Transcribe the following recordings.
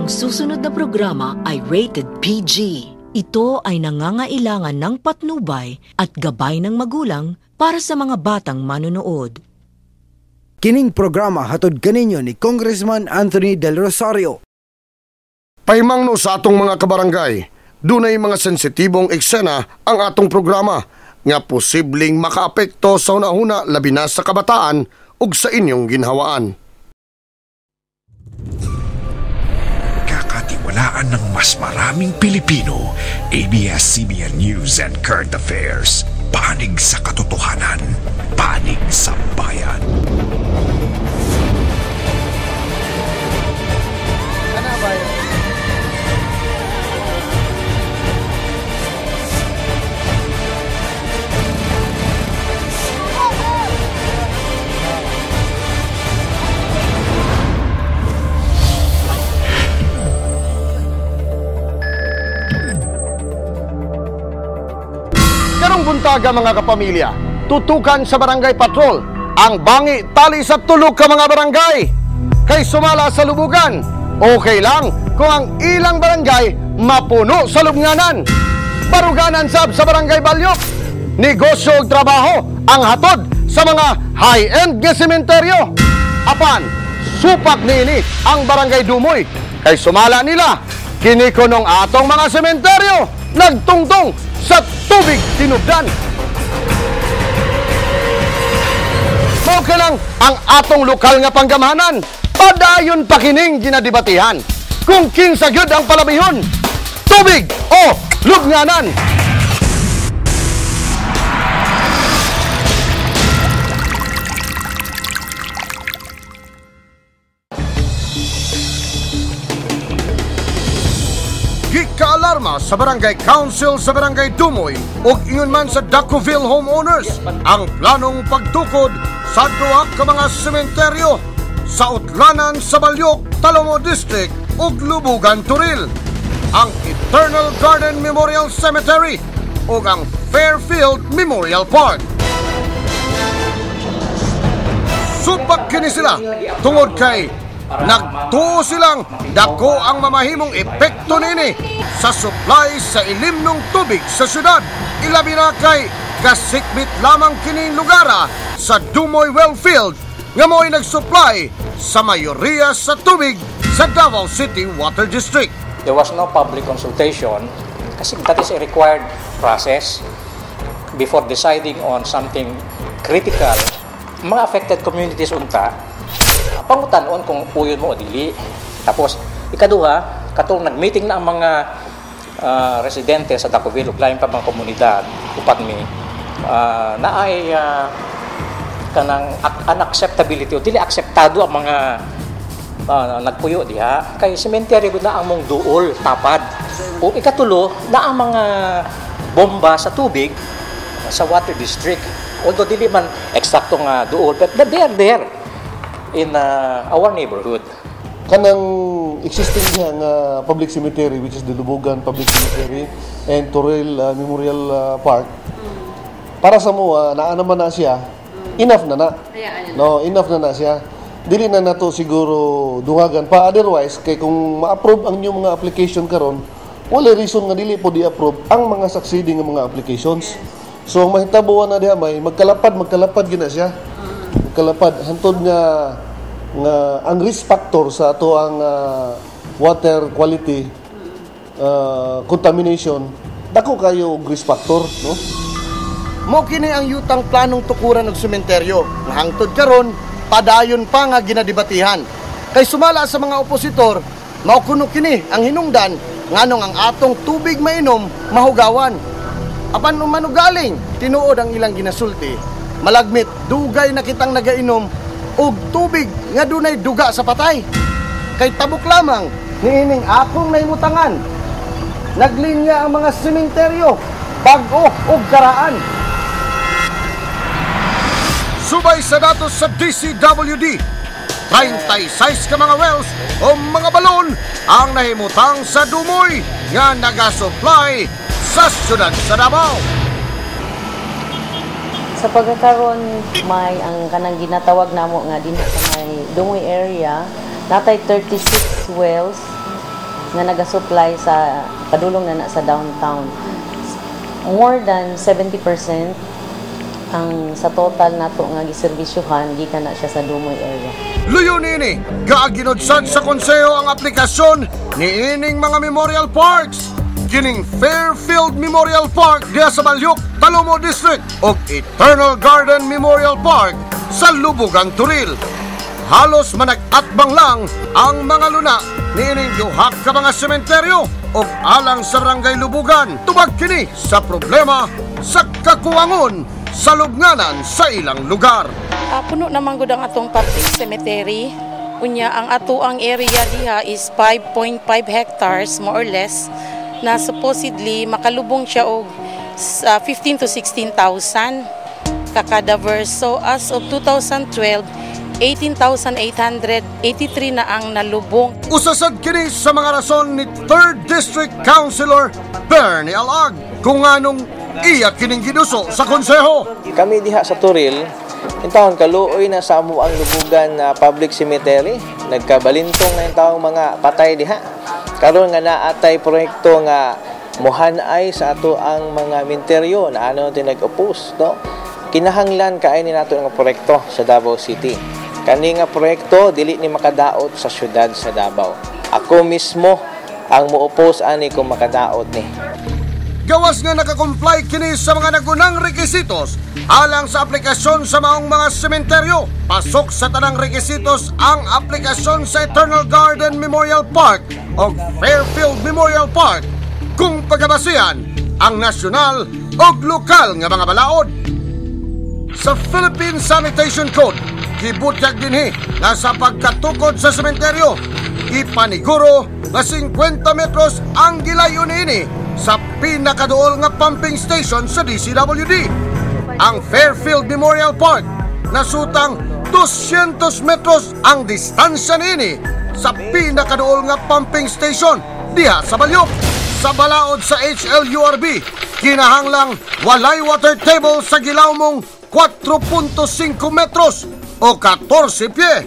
Ang susunod na programa ay rated PG. Ito ay nangangailangan ng patnubay at gabay ng magulang para sa mga batang manonood. Kining programa hatod kaninyo ni Congressman Anthony Del Rosario. Pahimangno sa atong mga kabarangay, dunay mga sensitibong eksena ang atong programa nga posibleng makaapekto sa una-una labi na sa kabataan ug sa inyong ginhawaan. Kakatiwalaan ng mas maraming Pilipino, ABS-CBN News and Current Affairs. Panig sa katotohanan, panig sa bayan. Karong buntaga mga kapamilya, tutukan sa barangay patrol ang bangi tali sa tulog ka mga barangay. Kay sumala sa lubugan, okay lang kung ang ilang barangay mapuno sa lubnganan. Baruganan sab sa barangay Balyok, negosyo ug trabaho ang hatod sa mga high-end nga sementeryo. Apan, supak niini ang barangay Dumoy. Kay sumala nila, kinikunong atong mga sementeryo nagtungtong sa tubig tinubdan. Mao ka lang ang atong lokal nga panggamhanan. Padayon pa kining ginadibatihan. Kung kinsa gyud ang palabihon, tubig o lubnganan. Gika-alarma sa Barangay Council sa Barangay Dumoy ug ingon man sa Dacoville homeowners ang planong pagtukod sa duha ka mga sementeryo sa Utlanan sa Balyok, Talomo District ug Lubugan, Turil. Ang Eternal Garden Memorial Cemetery ug ang Fairfield Memorial Park. Supak kini sila tungod kay nagtuo silang dako ang mamahimong epekto nini sa supply sa ilimnong tubig sa syudad. Ilabi na kay kasikbit lamang kining lugara sa Dumoy Wellfield nga mo'y nagsupply sa mayoriya sa tubig sa Davao City Water District. There was no public consultation kasi that is a required process before deciding on something critical. Mga affected communities unta pangutanon kung puyon mo o dili. Tapos, ikaduha, katong nag-meeting na ang mga residente sa Dacoville, lain pa mga komunidad, upat mi, na ay kanang unacceptability o dili akseptado ang mga nagpuyo diha. Kay cemetery na ang mong duol, tapad. O ikatulo, na ang mga bomba sa tubig sa water district. Although dili man eksakto nga duol, but they are there in our neighborhood. Kanang existing diha nga public cemetery, which is the Lubugan Public Cemetery and Turil Memorial Park, para sa mua naa naman na siya, enough na na. No, enough na na siya. Dili na nato siguro dungagan pa. Otherwise, kay kung ma-approve ang inyong mga application karon, wala reason nga dili po di-approve ang mga succeeding nga mga applications. So mahitabuan na diha may magkalapad gina siya. Kalapad hantod nga ang risk factor sa ato ang water quality contamination dako kayo risk factor, no? Mo kini ang yutang planong tukuran og sementeryo nga hangtod karon padayon pa nga ginadibatihan. Kay sumala sa mga opositor, mao kuno kini ang hinungdan nganong ang atong tubig mainom mahugawan. Apan manugaling tinuod ang ilang ginasulti. Malagmit, dugay na kitang nagainom og tubig nga dunay duga sa patay. Kay tabok lamang niining akong naimutangan. Naglinya ang mga sementeryo, bag-o ug karaan. Subay sa datos sa DCWD, 36 ka mga wells o mga balon ang nahimutang sa Dumoy nga nagasupply sa syudad sa Davao. Sa pagkakaroon may ang kanang ginatawag namo nga din sa may Dumoy area, natay 36 wells nga naga-supply sa padulong na sa downtown. More than 70% ang sa total nato nga giserbisyuhan gikan na siya sa Dumoy area. Luyo nini, gaaginodsan sa konseho ang aplikasyon ni ining mga memorial parks. Kining Fairfield Memorial Park diha sa Balyok, Talomo District o Eternal Garden Memorial Park sa Lubugan, Turil. Halos manag-atbang lang ang mga luna ni ining duha ka mga sementeryo o alang sa Barangay Lubugan. Tubag kini sa problema sa kakuwangon sa lubnganan sa ilang lugar. Puno naman gud ang atong public cemetery. Unya ang atoang area diha is 5.5 hectares more or less na supposedly makalubong siya og 15 to 16,000 ka-cadavers. So as of 2012, 18,883 na ang nalubong. Usasad kini sa mga rason ni 3rd District Councilor Bernie Alag kung anong iya kining giduso sa konseho. Kami diha sa Turil, in taon kaluoy na sa amo ang Lubugan na public cemetery. Nagkabalintong na in taong mga patay diha. Karon nga naatay proyekto nga mohanay sa ato ang mga minteryo na ano tinag-oppose, no? Kinahanglan kaay ni nato nga proyekto sa Davao City. Kani nga proyekto dili ni makadaot sa syudad sa Davao. Ako mismo ang mo-oppose ani kung makadaot ni. Gawas nga nakakomply kini sa mga nagunang rekisitos alang sa aplikasyon sa maong mga sementeryo. Pasok sa tanang rekisitos ang aplikasyon sa Eternal Garden Memorial Park o Fairfield Memorial Park kung pagabasihan ang nasyonal o lokal nga mga balaod. Sa Philippine Sanitation Code, gibutyag dinhi nga sa pagkatukod sa sementeryo, ipaniguro nga 50 metros ang gilayon ini sa pinakaduol nga pumping station sa DCWD. Ang Fairfield Memorial Park nasutang 200 metros ang distansya nini sa pinakaduol nga pumping station diha sa Balyok. Sa balaod sa HLURB, kinahanglang walay water table sa gilaw mong 4.5 metros o 14 pie.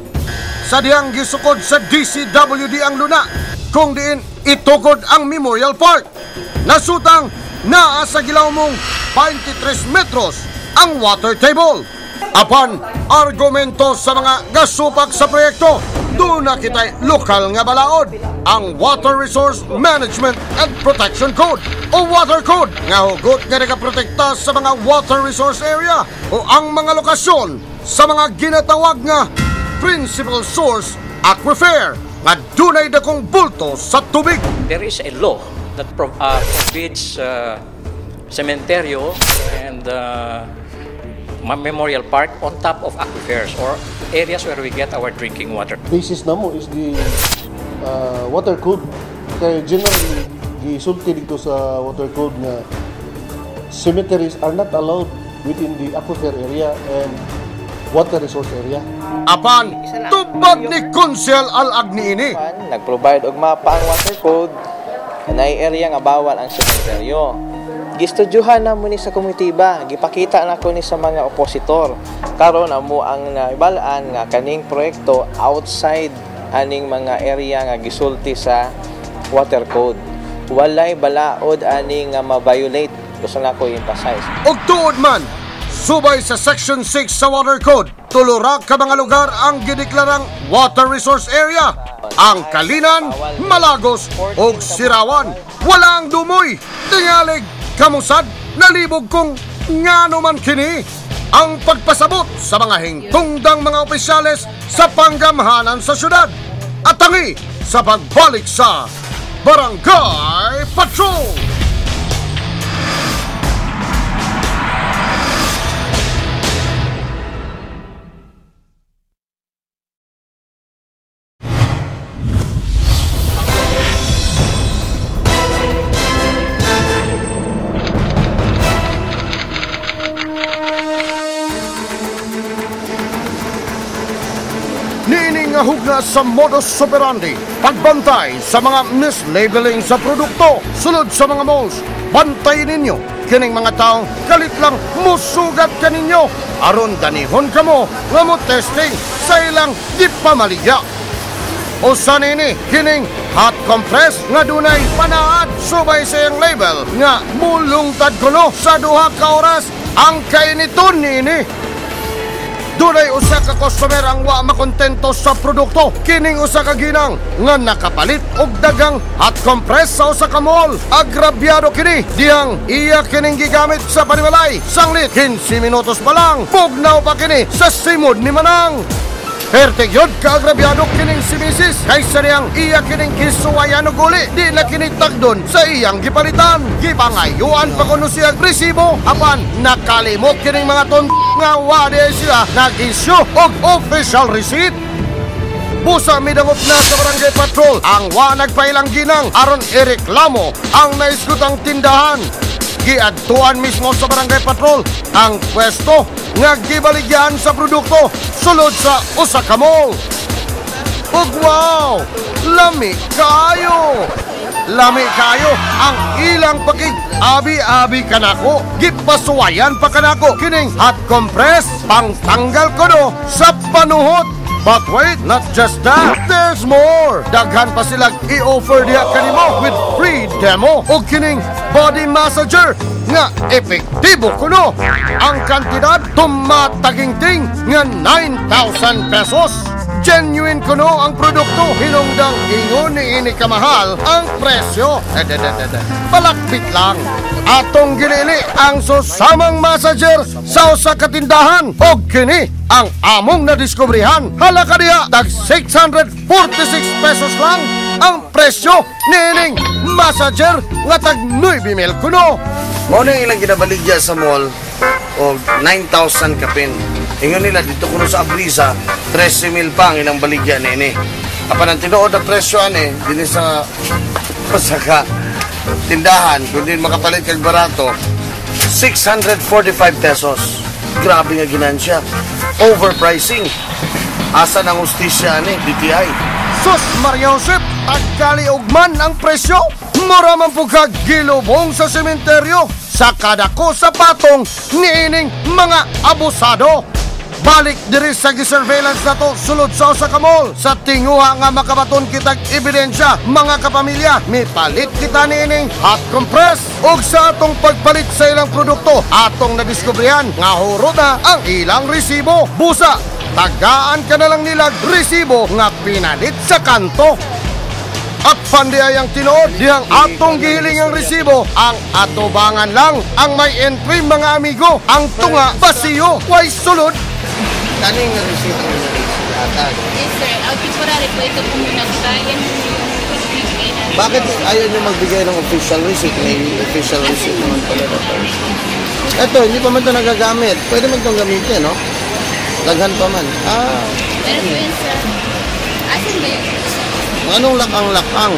Sa dihang gisukod sa DCWD ang luna, kung diin itukod ang Memorial Park. Nasutang naa sa gilaw mong 23 metros ang water table. Apan argumento sa mga gasupak sa proyekto, doon na kita'y lokal nga balaod, ang Water Resource Management and Protection Code o Water Code nga hugot nga nagaprotekta sa mga water resource area o ang mga lokasyon sa mga ginatawag nga principal source aquifer nga dunay dakong bulto sa tubig. There is a law that forbids cementerio and memorial park on top of aquifers or areas where we get our drinking water. Basis na mo is the water code. Kaya generally, gisulti dito sa water code na cemeteries are not allowed within the aquifer area and water resource area. Apan, tubag ni Konsel Al-Agni ini. Nag-provide og mapa ang water code na area nga bawal ang sementeryo. Gistudyuhan na mo ni sa komitiba, gipakita na ko ni sa mga opositor. Karon amo ang naibalaan nga kaning proyekto outside aning mga area nga gisulti sa water code. Walay balaod ani nga ma-violate. Gusto na ko i-emphasize. Og tuod man, subay sa Section 6 sa Water Code, tulura ka mga lugar ang gideklarang water resource area. Ang Kalinan, Malagos ug Sirawan. Wala ang dumoy, tingalig, kamusad, nalibog kung ngano man kini ang pagpasabot sa mga hingtungdang mga opisyales sa panggamhanan sa syudad at tangi sa pagbalik sa Barangay Patrol. Hugna sa modus operandi, pagbantay sa mga mislabeling sa produkto, sulod sa mga malls. Bantayin ninyo kining mga taong kalit lang musugat kaninyo aron danihon kamo nga mo testing sa ilang di pamaligya. usa nini kining hot compress nga dunay panaad subay sa iyang label nga mulungtad kuno sa 2 ka oras ang kainiton nini. Dunay usa ka customer ang wa makontento sa produkto. Kining usa ka ginang nga nakapalit og dagang hot compress sa usa ka mall. Agrabyado kini dihang iya kining gigamit sa panimalay. Sanglit 15 minutos pa lang pugnaw pa kini sa simod ni Manang. Pertig yun kaagrabyado kining si Mrs. Kaysa niyang iya kining gisuwayan o guli. Di na kinitagdon sa iyang gipalitan. Gipangayuan pa kuno siyang resibo. Apan nakalimot kining mga ton nga wadi sila nag-issue og official receipt. Busa midangop na sa barangay patrol ang wa nagpailang ginang aron ireklamo ang naiskutang tindahan. Giadtuan mismo sa barangay patrol ang pwesto nga gibaligyan sa produkto sulod sa usa ka mall. Ug wow, lami kayo ang ilang pakig abi-abi kanako. Gipasuwayan pa kanako kining hot compress pang tanggal ko no sa panuhot. But wait, not just that, there's more. Daghan pa sila i-offer diha kanimo with free demo o kining body massager nga epektibo kuno. Ang kantidad tumatagingting nga 9,000 pesos. Genuine kuno ang produkto, hinungdang ingon ni ini kamahal ang presyo. Palakpit lang. Atong ginili ang susamang massager sa usa ka tindahan o kini ang among nadiskubrihan. Halaka diha, tag 646 pesos lang ang presyo nining massager nga tag 9,000 kuno. Mao na ilang ginabaligya sa mall o 9,000 kapin. Ingon nila dito kuno sa Abrisa 13,000 pa ang ilang baligya nini. Apan ang tinuod na presyo ani dinhi sa pasaka tindahan kundi makapalit kag barato 645 pesos. Grabe nga ginansya. Overpricing. Asa ng hustisya ni DTI? Sus Maria Josep, agkaliugman ang presyo. Mura man po kagilubong sa sementeryo sa kadako sa patong niining mga abusado. Balik diri sa gisurveillance na to sulod sa usa ka mall. Sa tinguha nga makabaton kitag ebidensya, mga kapamilya, mipalit kita niining hot compress. Og sa atong pagpalit sa ilang produkto, atong nadiskubrihan nga huro na ang ilang resibo. Busa, tagaan ka na lang nilag resibo nga pinalit sa kanto. At pandiay ang tinuod, dihang atong gihiling ang resibo, ang atubangan lang ang may entry mga amigo. Ang tunga, basiyo, way sulod. Kaning nga resibo nga ata? Yes sir, temporary po ito po muna kaya Bakit ayaw nyo magbigay ng official receipt? May official receipt naman pala dapat. Ito, hindi pa man ito nagagamit. Pwede man itong gamitin, no? Laghan pa man. Pero po yun sir. Asan ba yun? Anong lakang-lakang?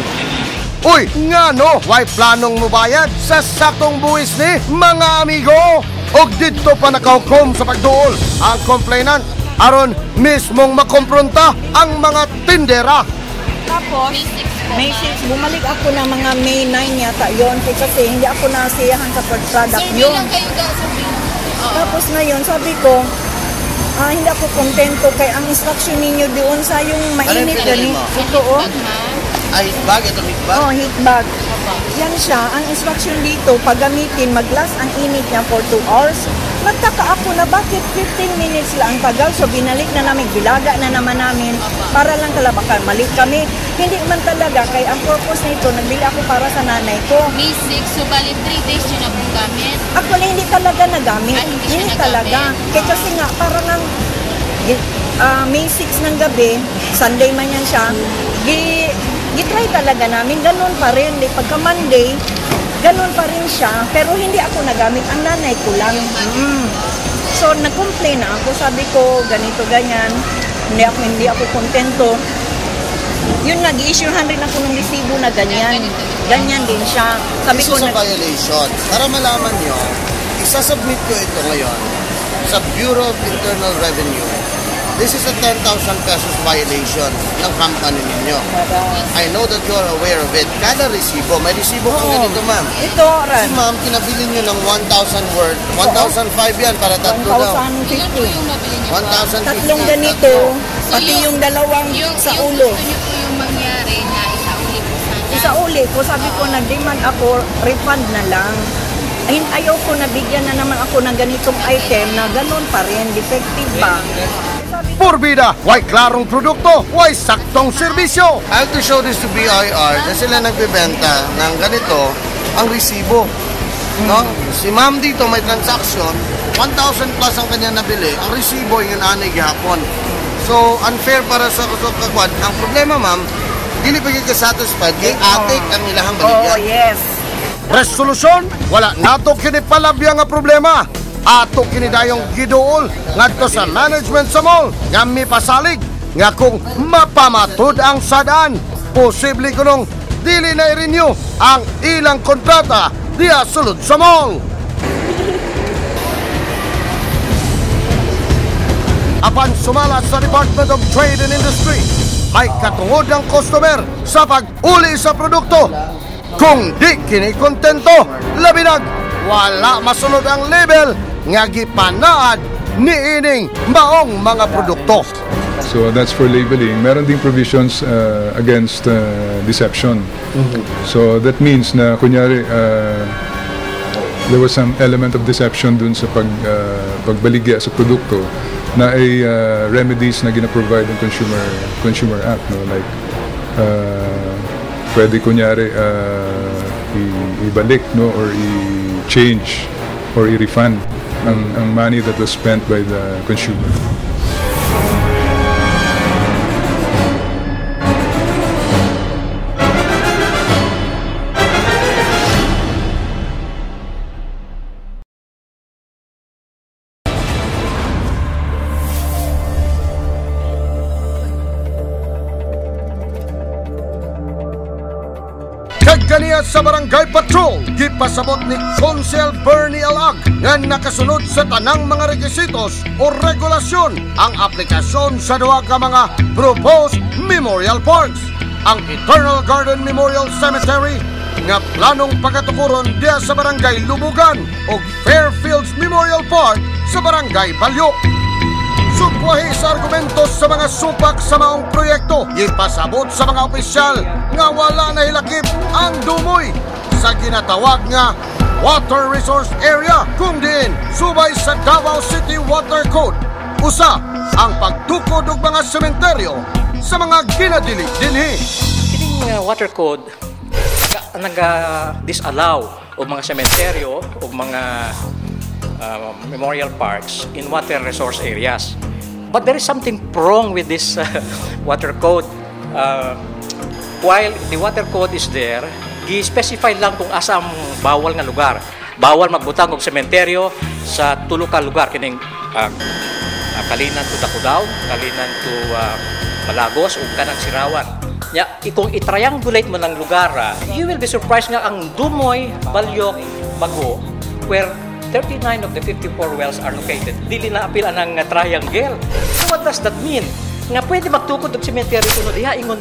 Uy, nga no, why planong mo bayad sa saktong buwis ni mga amigo? Og dito pa nakahukom sa pagduol ang complainant aron mismong makompronta ang mga tindera. Tapos, May 6, bumalik ako ng mga May 9 yata yon kasi hindi ako nasiyahan sa product yun. Tapos ngayon, sabi ko, hindi ako kontento kay ang instruction ninyo doon sa yung mainit gani. Ito heat bag? Ito heat bag? Oo, heat bag. Yan siya. Ang instruction dito, pag gamitin, mag-last ang init niya for 2 hours. Nagtaka ako na bakit 15 minutes lang ang tagal. So binalik na namin, bilaga na naman namin para lang talaga mali kami. Hindi man talaga, kaya ang purpose nito, nagbili ako para sa nanay ko. May 6, so bali 3 days yun na pong gamit? Actually, hindi talaga nagamit. Hindi talaga. Kaya kasi nga, parang ang May 6 ng gabi, Sunday man yan siya, gitry talaga namin, ganun pa rin. Pagka Monday, ganun pa rin siya, pero hindi ako nagamit, ang nanay ko lang. So, nag-complain na ako, sabi ko, ganito, ganyan, hindi ako kontento. Yun, nag-i-issuehan rin ako ng resibo na ganyan. Ganyan din siya. Sabi ko, sa violation. Para malaman nyo, isasubmit ko ito ngayon sa Bureau of Internal Revenue. This is a 10,000 pesos violation ng company ninyo. I know that you are aware of it. Kada resibo, may resibo kang ganito, ma'am. Ito, Ran. Si ma'am, kinabili nyo ng 1,000 worth. 1,005 yan para tatlo daw. 1,050. 1,050. Tatlong ganito, pati yung dalawang sa ulo. Yung huli ko, sabi ko, nag-demand ako, refund na lang. Ay, ayaw ko, nabigyan na naman ako ng ganitong item na ganun pa rin, defective ba? Porbida, why klarong produkto, why saktong serbisyo. I have to show this to BIR na sila nagbebenta ng ganito, ang resibo. No? Si ma'am dito may transaction, 1,000 plus ang kanya nabili, ang resibo yung anay gihapon. So, unfair para sa kagwad. Ang problema, ma'am, hindi pa ka satisfied, kay atik ang ilahang baligyan. Oh, yes. Resolusyon, wala nato kini palabya nga problema. Ato kini dayong giduol ngadto sa management sa mall nga mipasalig nga kung mapamatud ang sadaan, posible kunong dili na i-renew ang ilang kontrata diya sulod sa mall. Apan sumala sa Department of Trade and Industry, may katungod ang customer sa pag-uli sa produkto. Kung di kini kontento, labinag, wala masunod ang label nga gipanaad ni ining maong mga produkto. So that's for labeling. Meron ding provisions against deception. So that means na kunyari there was some element of deception dun sa pagbaligya sa produkto na ay remedies na gina-provide ng Consumer Act, no? Like pwede kunyari ibalik, no, or i-change or i-refund ang money that was spent by the consumer. Kaniya sa Barangay Patrol, gipasabot ni Consel Bernie Alag nga nakasunod sa tanang mga rekisitos o regulasyon ang aplikasyon sa duha ka mga proposed memorial parks. Ang Eternal Garden Memorial Cemetery nga planong pagatukuron diya sa Barangay Lubugan o Fairfields Memorial Park sa Barangay Balyo. Sukwahi sa argumentos sa mga supak sa maong proyekto, ipasabot sa mga opisyal nga wala na hilakip ang dumoy sa ginatawag nga Water Resource Area, kung diin subay sa Davao City Water Code. Usa ang pagtukod og mga sementeryo sa mga ginadili dinhi. Kining Water Code nag-disallow og mga sementeryo o mga memorial parks in water resource areas. But there is something wrong with this water code. While the water code is there, gi-specify lang kung asa ang bawal nga lugar. Bawal magbutang og sementeryo sa tulo ka lugar, kining Kalinan to Dacudaw, Kalinan to Balagos ug kanang Sirawan. Ya, kung i-triangulate mo ng lugar, you will be surprised nga ang Dumoy, Balyok, Bago, where 39 of the 54 wells are located. Dili na apil anang triangle. So what does that mean? Nga pwede magtukod og cemetery kuno diha ingon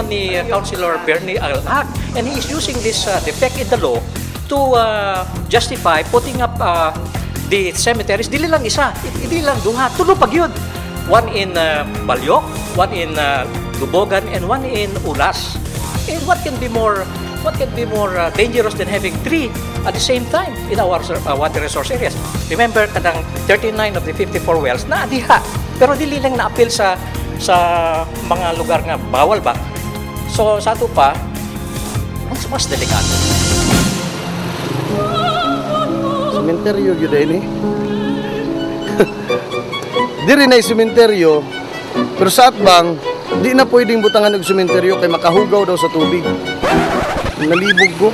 ni Councilor Bernie Alag, and he is using this defect in the law to justify putting up the cemeteries. Dili lang isa, dili lang duha, tulo pag yun. One in Balyok, one in Lubogan, and one in Ulas. And what can be more dangerous than having three at the same time in our water resource areas? Remember, kadang 39 of the 54 wells na diha, pero dili lang na-appeal sa mga lugar nga bawal ba. So sa ato pa, mas delikado. Sementeryo gyud ini. Diri na sementeryo, pero sa atbang di na pwedeng butangan og sementeryo kay makahugaw daw sa tubig. Nalibog ko.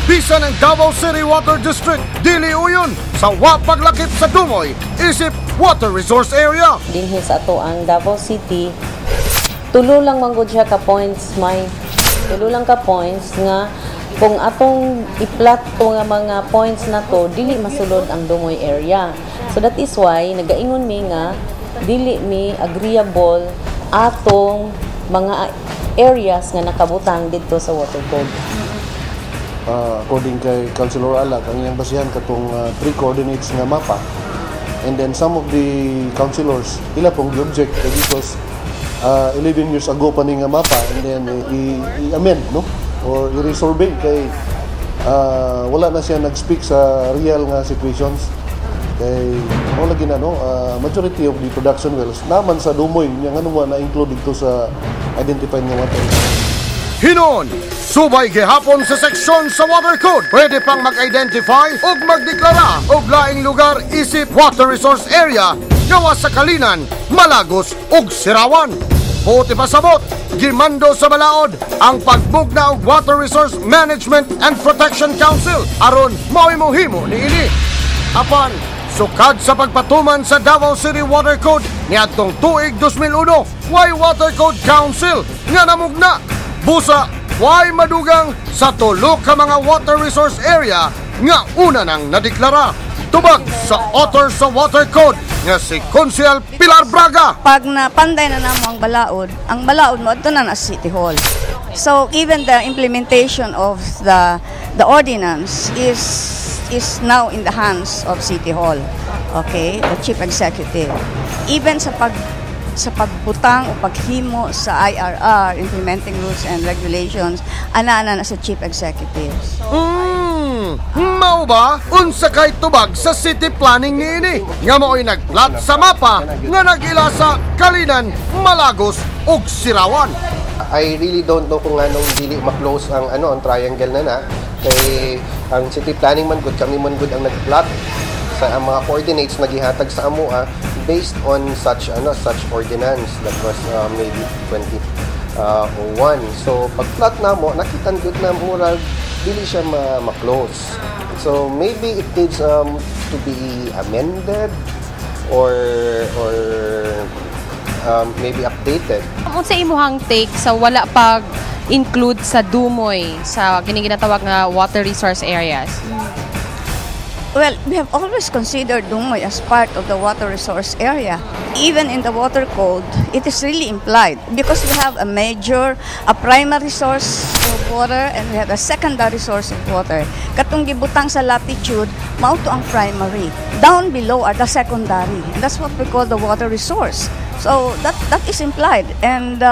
Bisa ng Davao City Water District, dili uyon sa paglakip sa Dumoy, isip Water Resource Area. Dinhi sa ato ang Davao City, tulo lang manggod siya ka points, tulo lang ka points nga kung atong i-plot to nga mga points na to, dili masulod ang Dumoy area. So that is why nagaingon mi nga dili mi agreeable atong mga areas nga nakabutang dito sa water code. According kay Councilor Alag, ang iyang basihan katong 3 coordinates nga mapa. And then some of the councilors, ila pong gi-object because 11 years ago pa ni nga mapa, and then i-amend, no? Or i-resurvey kay wala na siya nag-speak sa real nga situations. Kay wala gina, no? Majority of the production wells naman sa Dumoy nga ano na include dito sa identified nga water. Hinon, subay gihapon sa seksyon sa water code. Pwede pang mag-identify o magdeklara og laing lugar isip water resource area gawa sa Kalinan, Malagos ug Sirawan. Buti pasabot, gimando sa balaod ang pagbugna og Water Resource Management and Protection Council aron mauhimo niini. Apan sukad sa pagpatuman sa Davao City Water Code niadtong tuig 2001, why Water Code Council nga namugna. Busa, why madugang sa tulo ka mga water resource area nga una nang nadeklara. Tubag sa author sa Water Code nga si Consial Pilar Braga. Pag napanday na namo ang balaod mo adto na City Hall. So even the implementation of the ordinance is now in the hands of City Hall. Okay, the Chief Executive. Even sa pagbutang o paghimo sa IRR, Implementing Rules and Regulations, ana-ana na sa Chief Executive. Mao ba? Unsa kay tubag sa city planning niini? Nga mao'y nagplat sa mapa nga nagila sa Kalinan, Malagos ug Sirawan. I really don't know kung anong dili ma-close ang ang triangle na kay ang city planning man gud kami man gud ang nagplat sa mga coordinates na gihatag sa amoa based on such ordinance that was maybe 2001. So pag-plot na mo, nakitan gud na murag dili siya ma-close. So maybe it needs to be amended or maybe updated. Unsa imong take sa wala pag include sa Dumoy sa ginatawag nga water resource areas? Well, we have always considered Dumoy as part of the water resource area. Even in the water code, it is really implied because we have a primary source of water and we have a secondary source of water. Katong gibutang sa latitude, mao to ang primary. Down below are the secondary. And that's what we call the water resource. So that is implied. And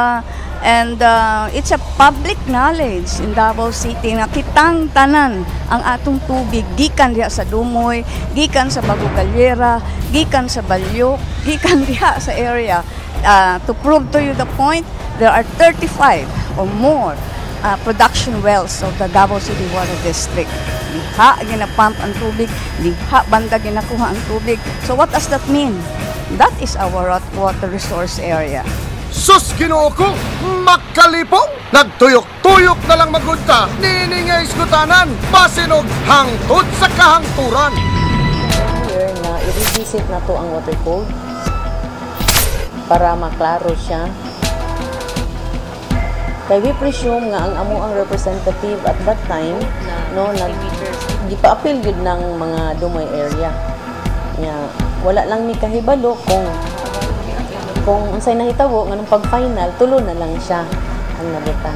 it's a public knowledge in Davao City na kitang tanan ang atong tubig gikan diha sa Dumoy, gikan sa Bago Galera, gikan sa Balyok, gikan diha sa area. To prove to you the point, there are 35 or more production wells of the Davao City Water District. Diha ginapump ang tubig, diha banda ginakuha ang tubig. So what does that mean? That is our water resource area. Sus Ginoo ko, makalipong! Nagtuyok-tuyok na lang magudta, niningay iskutanan, pasinog hangtod sa kahangturan. Here na i-revisit na to ang water code para maklaro siya. Kaya we presume nga ang amo ang representative at that time, no, gipa-appeal yun ng mga Dumoy area. Wala lang ni kahibalo kung unsay nahitabo nganong pag-final tulo na lang siya ang nabutang.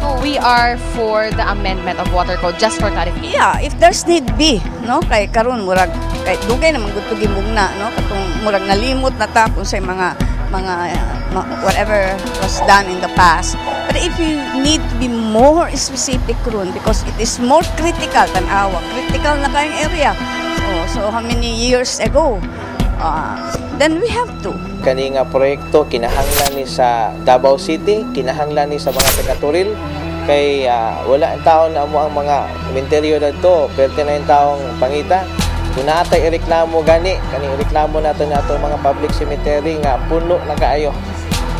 So we are for the amendment of water code just for clarification. Yeah, if there's need be, no, kay karon murag kay dugay naman gud to gimugna, no, katong murag nalimot na ta kung say mga whatever was done in the past. But if you need to be more specific ron because it is more critical than critical na kayong area. So how many years ago? Then we have to. Kani nga proyekto kinahanglan ni sa Davao City, kinahanglan ni sa mga taga-Turil kay wala ang taon na mo ang mga komentaryo dadto, perte na yung taong pangita. Kung naatay ireklamo gani, kani ireklamo natin nato mga public cemetery nga puno na kaayo.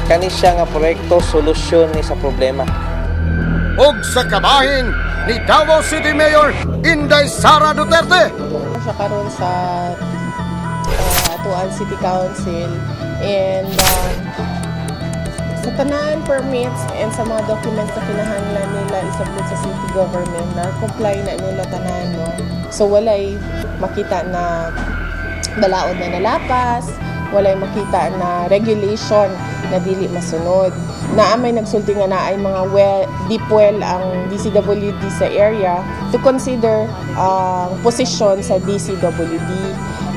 Kani siya nga proyekto solusyon ni sa problema. Og sa kabahin ni Davao City Mayor Inday Sara Duterte. Siya karon sa Atuan City Council and sa tanan permits and sa mga documents na kinahanglan nila isubmit sa city government na comply na nila tanan, no? So walay makita na balaod na nalapas, walay makita na regulation na dili masunod. Naamay nagsulti nga na ay mga deep well ang DCWD sa area to consider ang position sa DCWD.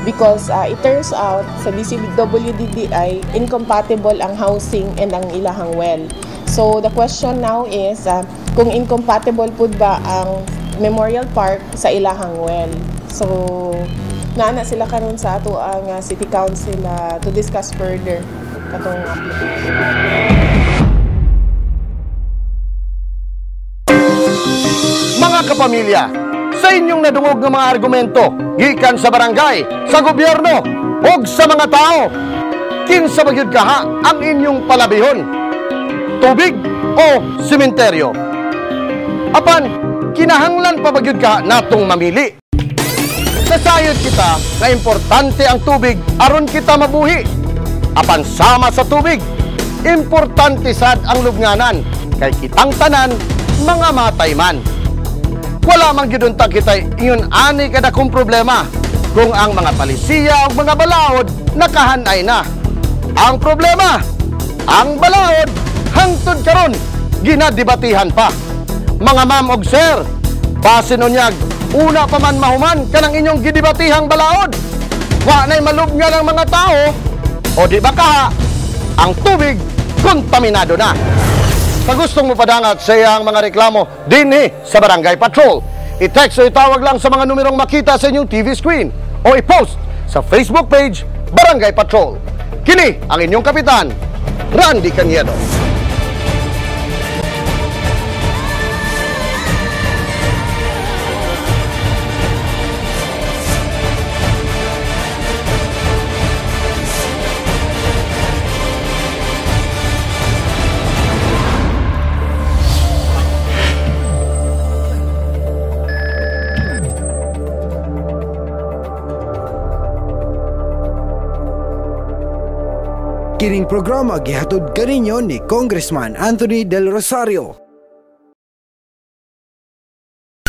because it turns out sa DCWDDI incompatible ang housing and ang ilahang well. So the question now is kung incompatible pud ba ang Memorial Park sa ilahang well. So naana sila karon sa ato ang City Council to discuss further katong application. Mga kapamilya, sa inyong nadungog ng mga argumento gikan sa barangay, sa gobyerno o sa mga tao, kinsa ba gyud kaha ang inyong palabihon? Tubig o sementeryo? Apan kinahanglan pa ba gyud kaha natong mamili? Nasayod kita na importante ang tubig aron kita mabuhi. Apan sama sa tubig, importante sad ang lubnganan kay kitang tanan mga matay man. Wala man gyud unta kita ingon ani kada kong problema kung ang mga palisiya o mga balaod nakahanay na. Ang problema, ang balaod hangtod karon ginadebatihan pa. Mga ma'am og sir, base nunyag una pa man mahuman kanang inyong gidebatihang balaod. Wa nay malubngan ang mga tao o di ba kaha ang tubig kontaminado na. Sa gustong mo padangat sa iyang mga reklamo dinhi sa Barangay Patrol, i-text o itawag lang sa mga numerong makita sa inyong TV screen o i-post sa Facebook page Barangay Patrol. Kini ang inyong kapitan, Randy Caniedo. Kining programa gihatod kaninyo ni Congressman Anthony Del Rosario.